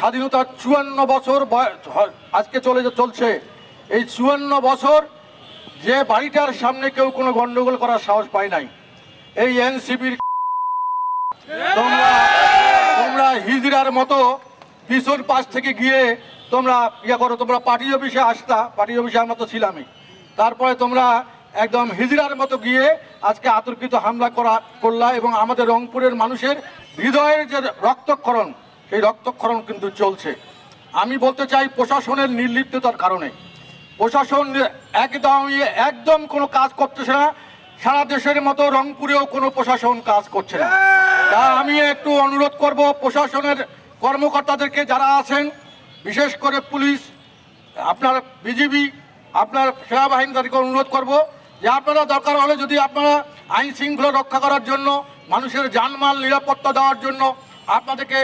স্বাধীনতার ৫৪ বছর আজকে চলছে। এই ৫৪ বছর যে বাড়িটার সামনে কেউ কোনো গন্ডগোল করার সাহস পায় নাই। এই এনসিপির তোমরা হিজড়ার মতো পিছন পাশ থেকে গিয়ে তোমরা করো, তোমরা পার্টি অফিসে আসতা, পার্টি অফিসে আমরা তো ছিলামই, তারপরে তোমরা একদম হিজড়ার মতো গিয়ে আজকে আতর্কিত হামলা করলা এবং আমাদের রংপুরের মানুষের হৃদয়ের যে রক্তক্ষরণ, সেই রক্তক্ষরণ কিন্তু চলছে। আমি বলতে চাই প্রশাসনের নির্লিপ্ততার কারণে প্রশাসন একদম কোনো কাজ করতেছে না। সারা দেশের মতো রংপুরেও কোনো প্রশাসন কাজ করছে না। তা আমি একটু অনুরোধ করব প্রশাসনের কর্মকর্তাদেরকে যারা আছেন, বিশেষ করে পুলিশ, আপনার বিজিবি, আপনার সেনাবাহিনী, তাদেরকে অনুরোধ করব যে আপনারা দরকার হলে যদি আপনারা আইন শৃঙ্খলা রক্ষা করার জন্য, মানুষের জানমাল নিরাপত্তা দেওয়ার জন্য আপনাদেরকে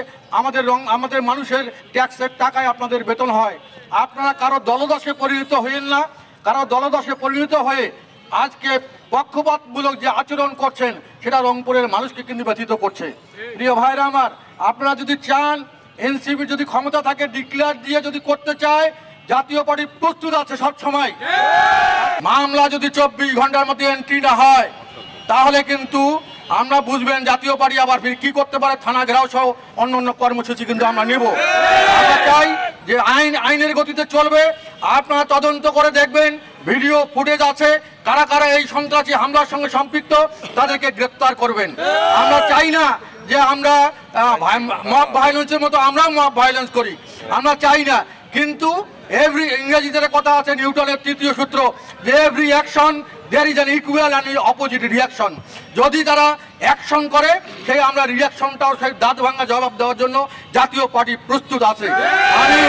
আমাদের মানুষের ট্যাক্সের টাকায় আপনাদের বেতন হয়, আপনারা কারো দলদাসে পরিণত হইেন না। কারো দলদাসে পরিণত হয়ে আজকে পক্ষপাতমূলক যে আচরণ করছেন সেটা রংপুরের মানুষকে কিন্তু ব্যথিত করছে। প্রিয় ভাইরা আমার, আপনারা যদি চান এনসিপি যদি ক্ষমতা থাকে ডিক্লেয়ার দিয়ে যদি করতে চায়, জাতীয় পার্টি প্রস্তুত আছে সব সময়। মামলা যদি ২৪ ঘন্টার মধ্যে এন্ট্রি না হয় তাহলে কিন্তু আমরা বুঝবেন জাতীয় পার্টি আবার ফির কি করতে পারে, থানা ঘেরাও সহ অন্য কর্মসূচি কিন্তু আমরা নেব। আমরা চাই যে আইনের গতিতে চলবে। আপনারা তদন্ত করে দেখবেন, ভিডিও ফুটেজ আছে, কারা কারা এই সন্ত্রাসী হামলার সঙ্গে সম্পৃক্ত তাদেরকে গ্রেপ্তার করবেন। আমরা চাই না যে আমরা মব ভায়োলেন্সের মতো আমরাও মব ভায়োলেন্স করি, আমরা চাই না। কিন্তু ইংরেজিতে কথা আছে নিউটনের ৩য় সূত্র, যে every action there is an equal and opposite reaction. যদি তারা অ্যাকশন করে সেই আমরা রিয়াকশনটাও সেই দাঁত ভাঙা জবাব দেওয়ার জন্য জাতীয় পার্টি প্রস্তুত আছে। আমি